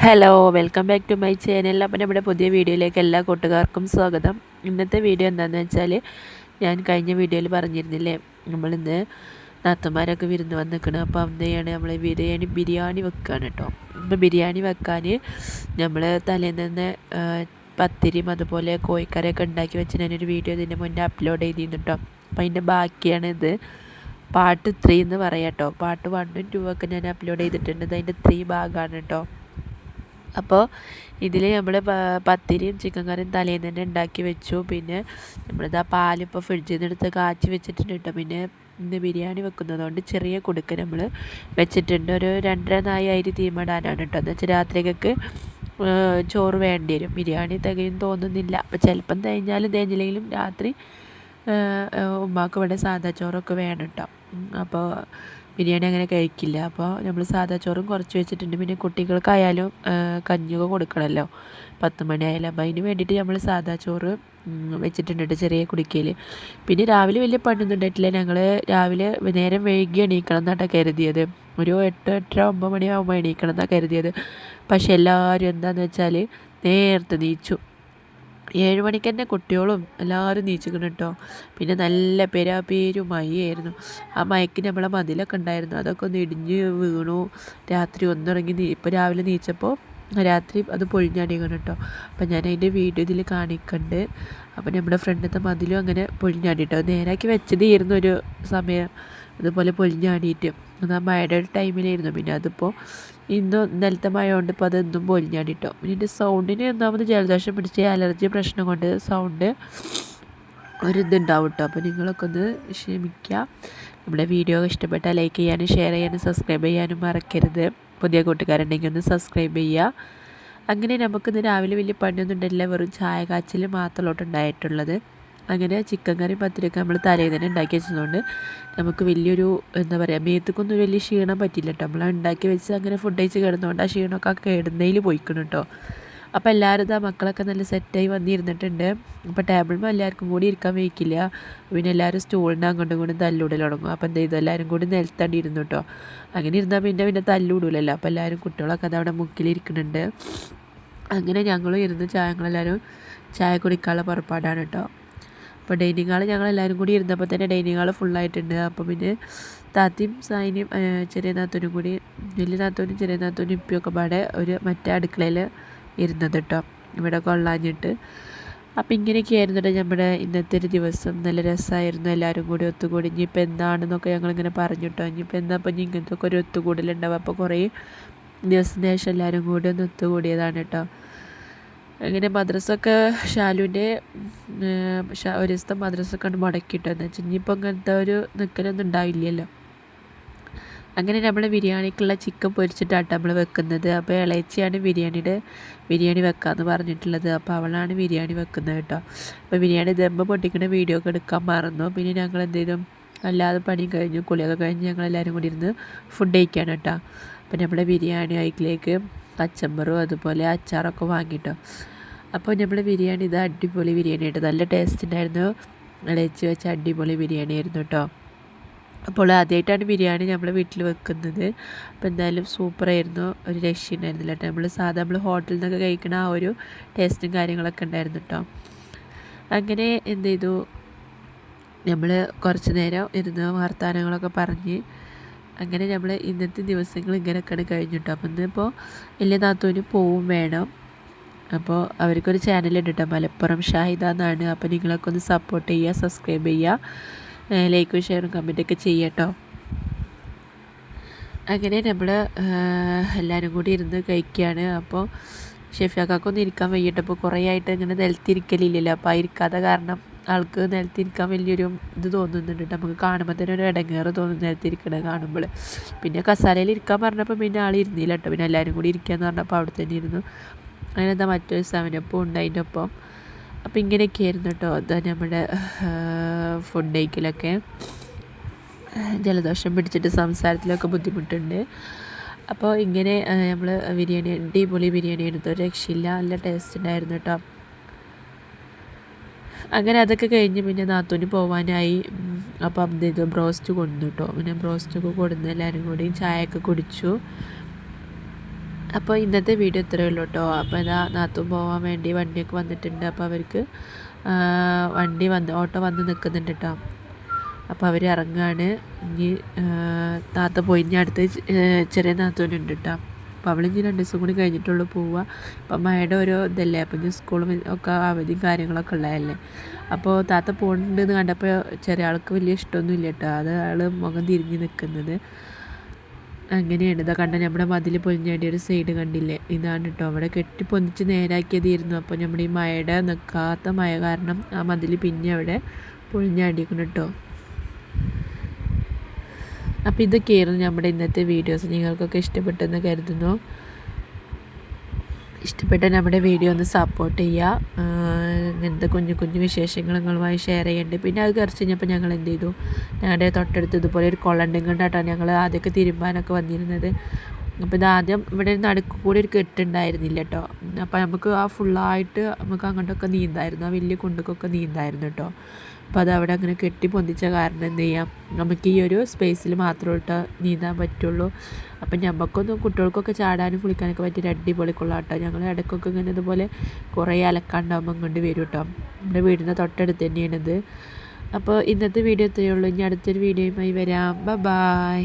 Hello welcome back to my channel. അപ്പം നമ്മുടെ പുതിയ വീഡിയോയിലേക്ക് എല്ലാ കൂട്ടുകാർക്കും സ്വാഗതം. ഇന്നത്തെ വീഡിയോ എന്താണെന്ന് വെച്ചാൽ, ഞാൻ കഴിഞ്ഞ വീഡിയോയിൽ പറഞ്ഞിരുന്നില്ലേ, നമ്മളിന്ന് നാത്തന്മാരൊക്കെ വിരുന്ന് വന്നിരിക്കണം. അപ്പോൾ എന്തെയാണ് നമ്മൾ ബിരിയാണി വെക്കുകയാണ് കേട്ടോ. അപ്പോൾ ബിരിയാണി വെക്കാൻ നമ്മൾ തലേന്ന് തന്നെ പത്തിരിയും അതുപോലെ കോഴിക്കറിയൊക്കെ ഉണ്ടാക്കി വെച്ച് ഞാനൊരു വീഡിയോ ഇതിൻ്റെ മുന്നേ അപ്ലോഡ് ചെയ്തിരുന്നു കേട്ടോ. അപ്പോൾ അതിൻ്റെ ബാക്കിയാണിത്. പാർട്ട് 3 എന്ന് പറയാം കേട്ടോ. പാർട്ട് 1ഉം 2 ഒക്കെ ഞാൻ അപ്ലോഡ് ചെയ്തിട്ടുണ്ട്. അതിൻ്റെ 3 ഭാഗമാണ് കേട്ടോ. അപ്പോൾ ഇതിൽ നമ്മൾ പത്തിരിയും ചിക്കൻ കറിയും തലേന്ന് തന്നെ ഉണ്ടാക്കി വെച്ചു. പിന്നെ നമ്മളിതാ പാലിപ്പോൾ ഫ്രിഡ്ജിൽ നിന്ന് എടുത്ത് കാച്ചി വെച്ചിട്ടുണ്ട് കേട്ടോ. പിന്നെ ഇന്ന് ബിരിയാണി വെക്കുന്നതുകൊണ്ട് ചെറിയ കുടുക്ക് നമ്മൾ വെച്ചിട്ടുണ്ട്. ഒരു 2.5 അരി തീമിടാനാണ് കേട്ടോ. എന്ന് വെച്ചാൽ രാത്രിക്കൊക്കെ ചോറ് വേണ്ടി വരും. ബിരിയാണി തികയും തോന്നുന്നില്ല. അപ്പോൾ ചിലപ്പം തേഞ്ഞില്ലെങ്കിലും രാത്രി ഉമ്മാക്ക് ഇവിടെ സാദാ ചോറൊക്കെ വേണം കേട്ടോ. അപ്പോൾ ബിരിയാണി അങ്ങനെ കഴിക്കില്ല. അപ്പോൾ നമ്മൾ സാദാ ചോറും കുറച്ച് വെച്ചിട്ടുണ്ട്. പിന്നെ കുട്ടികൾക്കായാലും കഞ്ഞിയൊക്കെ കൊടുക്കണമല്ലോ 10 മണിയായാലും. അപ്പോൾ അതിന് വേണ്ടിയിട്ട് നമ്മൾ സാദാ ചോറ് വെച്ചിട്ടുണ്ട് ചെറിയ കുടിക്കയിൽ. പിന്നെ രാവിലെ വലിയ പണിയൊന്നും ഉണ്ടായിട്ടില്ല. ഞങ്ങൾ രാവിലെ നേരം വൈകി എണീക്കണം എന്നാണ് കരുതിയത്. ഒരു 8, 8:30, 9 മണിയാകുമ്പോൾ എണീക്കണം എന്നാണ് കരുതിയത്. പക്ഷെ എല്ലാവരും എന്താണെന്ന് വെച്ചാൽ നേരത്തെ നീച്ചു. 7 മണിക്ക് തന്നെ കുട്ടികളും എല്ലാവരും നീച്ചിക്കണം കേട്ടോ. പിന്നെ നല്ല പേരും മഴയായിരുന്നു. ആ മയക്ക് നമ്മളെ മതിലൊക്കെ ഉണ്ടായിരുന്നു, അതൊക്കെ ഒന്ന് ഇടിഞ്ഞ് വീണു. രാത്രി ഒന്നിറങ്ങി ഇപ്പോൾ രാവിലെ നീച്ചപ്പോൾ രാത്രി അത് പൊളിഞ്ഞാടിക്കണം കേട്ടോ. അപ്പം ഞാൻ അതിൻ്റെ വീഡിയോ ഇതിൽ കാണിക്കണ്ട്. അപ്പം നമ്മുടെ ഫ്രണ്ടിലത്തെ മതിലും അങ്ങനെ പൊളിഞ്ഞാടിട്ടോ. നേരാക്കി വെച്ചതായിരുന്നു ഒരു സമയം അതുപോലെ പൊളിഞ്ഞാടിയിട്ട്. അത് ആ മഴയുടെ ഒരു ടൈമിലായിരുന്നു. പിന്നെ അതിപ്പോൾ ഇന്നലത്തെ മഴ കൊണ്ട് ഇപ്പോൾ അതെന്നും പൊലിഞ്ഞാടിട്ടോ. പിന്നെ എൻ്റെ സൗണ്ടിന് ഒന്നാമത് ജലദോഷം പിടിച്ച അലർജി പ്രശ്നം കൊണ്ട് സൗണ്ട് ഒരിതുണ്ടാവും കേട്ടോ. അപ്പോൾ നിങ്ങളൊക്കെ ഒന്ന് ക്ഷമിക്കുക. നമ്മുടെ വീഡിയോ ഇഷ്ടപ്പെട്ടാൽ ലൈക്ക് ചെയ്യാനും ഷെയർ ചെയ്യാനും സബ്സ്ക്രൈബ് ചെയ്യാനും മറക്കരുത്. പുതിയ കൂട്ടുകാരുണ്ടെങ്കിൽ ഒന്ന് സബ്സ്ക്രൈബ് ചെയ്യുക. അങ്ങനെ നമുക്കിന്ന് രാവിലെ വലിയ പണിയൊന്നും ഉണ്ടല്ല, വെറും ചായ കാച്ചിൽ മാത്രമല്ലോട്ട് ഉണ്ടായിട്ടുള്ളത്. അങ്ങനെ ചിക്കൻ കറി പത്തിരിയൊക്കെ നമ്മൾ തലേന്ന് തന്നെ ഉണ്ടാക്കി വെച്ചതുകൊണ്ട് നമുക്ക് വലിയൊരു എന്താ പറയുക, മേത്തക്കൊന്നും വലിയ ക്ഷീണം പറ്റില്ല കേട്ടോ. നമ്മൾ ഉണ്ടാക്കി വെച്ച് അങ്ങനെ ഫുഡ് കഴിച്ച് കിടന്നുകൊണ്ട് ആ ക്ഷീണമൊക്കെ കിടന്നതിൽ പോയിക്കണം കേട്ടോ. അപ്പോൾ എല്ലാവരും ഇതാ മക്കളൊക്കെ നല്ല സെറ്റായി വന്നിരുന്നിട്ടുണ്ട്. അപ്പോൾ ടേബിളിൽ എല്ലാവർക്കും കൂടി ഇരിക്കാൻ വയ്ക്കില്ല. പിന്നെ എല്ലാവരും സ്റ്റൂളിൻ്റെ അങ്ങോട്ടും കൂടി തല്ലൂടൽ തുടങ്ങും. അപ്പോൾ എന്ത് ചെയ്തു, എല്ലാവരും കൂടി നിലത്താണ്ട് ഇരുന്നു കേട്ടോ. അങ്ങനെ ഇരുന്നാൽ പിന്നെ തല്ലൂടൂലല്ലോ. അപ്പോൾ എല്ലാവരും കുട്ടികളൊക്കെ അത് അവിടെ മുക്കിലിരിക്കുന്നുണ്ട്. അങ്ങനെ ഞങ്ങളും ഇരുന്ന് ഞങ്ങളെല്ലാവരും ചായ കുടിക്കാനുള്ള പുറപ്പാടാണ് കേട്ടോ. അപ്പോൾ ഡൈനിങ് ഹാൾ ഞങ്ങളെല്ലാവരും കൂടി ഇരുന്നപ്പോൾ തന്നെ ഡൈനിങ് ഹാൾ ഫുള്ളായിട്ടുണ്ട്. അപ്പോൾ പിന്നെ താത്തയും സായിനും ചെറിയ നാത്തൂനും കൂടി, വലിയ നാത്തൂനും ചെറിയ നാത്തൂനും ഇപ്പിയൊക്കെ പാടെ ഒരു മറ്റേ അടുക്കളയിൽ ഇരുന്നത് കേട്ടോ, ഇവിടെ കൊള്ളാഞ്ഞിട്ട്. അപ്പോൾ ഇങ്ങനെയൊക്കെ ആയിരുന്നു നമ്മുടെ ഇന്നത്തെ ഒരു ദിവസം. നല്ല രസമായിരുന്നു. എല്ലാവരും കൂടി ഒത്തുകൂടി. ഇനിയിപ്പോൾ എന്താണെന്നൊക്കെ ഞങ്ങളിങ്ങനെ പറഞ്ഞു കേട്ടോ. ഇനിയിപ്പോൾ എന്താ അപ്പോൾ ഇങ്ങനത്തെ ഒക്കെ ഒരു ഒത്തുകൂടലുണ്ടാവും. അപ്പോൾ കുറേ ദിവസത്തിന് ശേഷം എല്ലാവരും കൂടി ഒന്ന് ഒത്തുകൂടിയതാണ് കേട്ടോ. അങ്ങനെ മദ്രസൊക്കെ ഷാലുവിൻ്റെ ഒരു ദിവസത്തെ മദ്രസൊക്കെ ഉണ്ട് മുടക്കിയിട്ടോ. എന്ന് വെച്ചാൽ ഇനിയിപ്പോൾ അങ്ങനത്തെ ഒരു നിൽക്കലൊന്നും ഉണ്ടാവില്ലല്ലോ. അങ്ങനെ നമ്മൾ ബിരിയാണിക്കുള്ള ചിക്കൻ പൊരിച്ചിട്ടാണ് നമ്മൾ വെക്കുന്നത്. അപ്പോൾ ഇളയച്ചിയാണ് ബിരിയാണി വെക്കാമെന്ന് പറഞ്ഞിട്ടുള്ളത്. അപ്പോൾ അവളാണ് ബിരിയാണി വെക്കുന്നത് കേട്ടോ. അപ്പോൾ ബിരിയാണി ദമ്മ് പൊട്ടിക്കുന്ന വീഡിയോ ഒക്കെ എടുക്കാൻ മറന്നു. പിന്നെ ഞങ്ങൾ എന്തെങ്കിലും അല്ലാതെ പണിയും കഴിഞ്ഞു, കുളിയൊക്കെ കഴിഞ്ഞ് ഞങ്ങളെല്ലാവരും കൂടി ഇരുന്ന് ഫുഡ് കഴിക്കുകയാണ് കേട്ടോ. അപ്പോൾ നമ്മുടെ ബിരിയാണി അതിലേക്ക് കച്ചമ്പറും അതുപോലെ അച്ചാറൊക്കെ വാങ്ങിയിട്ടോ. അപ്പോൾ നമ്മൾ ബിരിയാണി ഇത് അടിപൊളി ബിരിയാണി ആയിട്ട് നല്ല ടേസ്റ്റ് ഉണ്ടായിരുന്നു. ഇളച്ച് വെച്ച അടിപൊളി ബിരിയാണി ആയിരുന്നു കേട്ടോ. അപ്പോൾ ആദ്യമായിട്ടാണ് ബിരിയാണി നമ്മൾ വീട്ടിൽ വെക്കുന്നത്. അപ്പോൾ എന്തായാലും സൂപ്പറായിരുന്നു, ഒരു രക്ഷയുണ്ടായിരുന്നില്ല കേട്ടോ. നമ്മൾ ഹോട്ടലിൽ നിന്നൊക്കെ കഴിക്കണ ആ ഒരു ടേസ്റ്റും കാര്യങ്ങളൊക്കെ ഉണ്ടായിരുന്നു കേട്ടോ. അങ്ങനെ എന്ത് ചെയ്തു, നമ്മൾ കുറച്ച് നേരം ഇരുന്ന് വർത്തമാനങ്ങളൊക്കെ പറഞ്ഞ് അങ്ങനെ നമ്മൾ ഇന്നത്തെ ദിവസങ്ങൾ ഇങ്ങനെയൊക്കെയാണ് കഴിഞ്ഞിട്ടോ. അപ്പോൾ ഇന്നിപ്പോൾ വലിയ നാത്തൂന് പോവും വേണം. അപ്പോൾ അവർക്കൊരു ചാനലുണ്ട് കേട്ടോ, മലപ്പുറം ഷാഹിദ എന്നാണ്. അപ്പോൾ നിങ്ങളൊക്കെ ഒന്ന് സപ്പോർട്ട് ചെയ്യുക, സബ്സ്ക്രൈബ് ചെയ്യുക, ലൈക്കും ഷെയറും കമൻറ്റൊക്കെ ചെയ്യട്ടോ. അങ്ങനെ നമ്മൾ എല്ലാവരും കൂടി ഇരുന്ന് കഴിക്കുകയാണ്. അപ്പോൾ ഷെഫിയാക്കൊന്നും ഇരിക്കാൻ വയ്യട്ടപ്പോൾ കുറേ ആയിട്ട് ഇങ്ങനെ നിലത്തിരിക്കലില്ലല്ലോ. അപ്പോൾ ആ ഇരിക്കാത്ത കാരണം ആൾക്ക് നിലത്തിരിക്കാൻ വലിയൊരു ഇത് തോന്നുന്നുണ്ട്. നമുക്ക് കാണുമ്പോൾ തന്നെ ഒരു ഇടങ്ങേറ് തോന്നുന്നു നിലത്തിരിക്കണത് കാണുമ്പോൾ. പിന്നെ കസാലയിൽ ഇരിക്കാൻ പറഞ്ഞപ്പോൾ പിന്നെ ആൾ ഇരുന്നില്ല കേട്ടോ. പിന്നെ എല്ലാവരും കൂടി ഇരിക്കാമെന്ന് പറഞ്ഞപ്പോൾ അവിടെ തന്നെ ഇരുന്നു. അങ്ങനെ എന്താ മറ്റൊരു 7up ഉണ്ട് അതിൻ്റെ ഒപ്പം. അപ്പോൾ ഇങ്ങനെയൊക്കെ ആയിരുന്നു കേട്ടോ. അതാ നമ്മുടെ ഫുഡ് കഴിക്കലൊക്കെ. ജലദോഷം പിടിച്ചിട്ട് സംസാരത്തിലൊക്കെ ബുദ്ധിമുട്ടുണ്ട്. അപ്പോൾ ഇങ്ങനെ നമ്മൾ ബിരിയാണി അടിപൊളി ബിരിയാണി എടുത്തു, ഒരു രക്ഷയില്ല, നല്ല ടേസ്റ്റ് ഉണ്ടായിരുന്നു കേട്ടോ. അങ്ങനെ അതൊക്കെ കഴിഞ്ഞ് പിന്നെ നാത്തൂന് പോകാനായി. അപ്പം എന്ത് ചെയ്തു, ബ്രോസ്റ്റ് കൊണ്ടു കേട്ടോ. പിന്നെ ബ്രോസ്റ്റൊക്കെ കൊടുന്ന് എല്ലാവരും കൂടി ചായയൊക്കെ കുടിച്ചു. അപ്പോൾ ഇന്നത്തെ വീഡിയോ ഇത്രയേ ഉള്ളൂ കേട്ടോ. അപ്പോൾ ഇതാ നാത്തൂൻ പോകാൻ വേണ്ടി വണ്ടിയൊക്കെ വന്നിട്ടുണ്ട്. അപ്പോൾ അവർക്ക് ഓട്ടോ വന്ന് നിൽക്കുന്നുണ്ട് കേട്ടോ. അപ്പോൾ അവർ ഇറങ്ങുകയാണ്. ഇനി താത്ത പോയി ഇനി അടുത്ത് ചെറിയ നാത്തൂനുണ്ട് കേട്ടോ. അപ്പോൾ അവളിഞ്ഞ് 2 ദിവസം കൂടി കഴിഞ്ഞിട്ടുള്ളൂ പോവുക. അപ്പം മഴയുടെ ഓരോ ഇതല്ലേ, അപ്പം ഇനി സ്കൂളും ഒക്കെ അവധിയും കാര്യങ്ങളൊക്കെ ഉള്ളതല്ലേ. അപ്പോൾ താത്ത പോകുന്നുണ്ടെന്ന് കണ്ടപ്പോൾ ചെറിയ ആൾക്ക് വലിയ ഇഷ്ടമൊന്നും ഇല്ല കേട്ടോ. അത് ആൾ മുഖം തിരിഞ്ഞ് നിൽക്കുന്നത് അങ്ങനെയാണ്. ഇതാ കണ്ട നമ്മുടെ മതിൽ പൊളിഞ്ഞാടി ഒരു സൈഡ് കണ്ടില്ലേ, ഇതാണ് കേട്ടോ. അവിടെ കെട്ടി പൊന്നിച്ച് നേരാക്കിയതായിരുന്നു. അപ്പോൾ നമ്മുടെ ഈ മഴയുടെ നിൽക്കാത്ത മഴ കാരണം ആ മതിൽ പിന്നെ അവിടെ പൊളിഞ്ഞാടിക്കണം കേട്ടോ. അപ്പോൾ ഇതൊക്കെയായിരുന്നു നമ്മുടെ ഇന്നത്തെ വീഡിയോസ്. നിങ്ങൾക്കൊക്കെ ഇഷ്ടപ്പെട്ടെന്ന് കരുതുന്നു. ഇഷ്ടപ്പെട്ട നമ്മുടെ വീഡിയോ ഒന്ന് സപ്പോർട്ട് ചെയ്യുക. ഇങ്ങനത്തെ കുഞ്ഞു കുഞ്ഞു വിശേഷങ്ങൾ നിങ്ങളുമായി ഷെയർ ചെയ്യേണ്ടത്. പിന്നെ അത് കുറച്ച് കഴിഞ്ഞപ്പോൾ ഞങ്ങൾ എന്ത് ചെയ്തു, ഞങ്ങളുടെ തൊട്ടടുത്ത് ഇതുപോലെ ഒരു കുളണ്ടും കൊണ്ടാട്ടോ ഞങ്ങൾ ആദ്യമൊക്കെ തിരുമ്പാനൊക്കെ വന്നിരുന്നത്. അപ്പോൾ ഇതാദ്യം ഇവിടെ നടുക്ക് കൂടി ഒരു കെട്ടുണ്ടായിരുന്നില്ല കേട്ടോ. അപ്പോൾ നമുക്ക് ആ ഫുള്ളായിട്ട് നമുക്ക് അങ്ങോട്ടൊക്കെ നീന്തായിരുന്നു, ആ വലിയ കുണ്ടുക്കൊക്കെ നീന്തായിരുന്നു കേട്ടോ. അപ്പോൾ അതവിടെ അങ്ങനെ കെട്ടി പൊന്തിച്ച കാരണം എന്ത് ചെയ്യാം, നമുക്ക് ഈ ഒരു സ്പേസിൽ മാത്രമേ ഇട്ട് നീന്താൻ പറ്റുള്ളൂ. അപ്പം ഞമ്മക്കൊന്നും കുട്ടികൾക്കൊക്കെ ചാടാനും കുളിക്കാനൊക്കെ പറ്റിയ അടിപൊളി കൊള്ളാട്ടോ. ഞങ്ങൾ ഇടയ്ക്കൊക്കെ ഇങ്ങനെ ഇതുപോലെ കുറേ അലക്കാണ്ടാകുമ്പോൾ കൊണ്ട് വരും കേട്ടോ. നമ്മുടെ വീടിൻ്റെ തൊട്ടടുത്ത് തന്നെയാണിത്. അപ്പോൾ ഇന്നത്തെ വീഡിയോ ഇത്രയേ ഉള്ളൂ. ഇനി അടുത്തൊരു വീഡിയോയുമായി വരാം. ബൈ.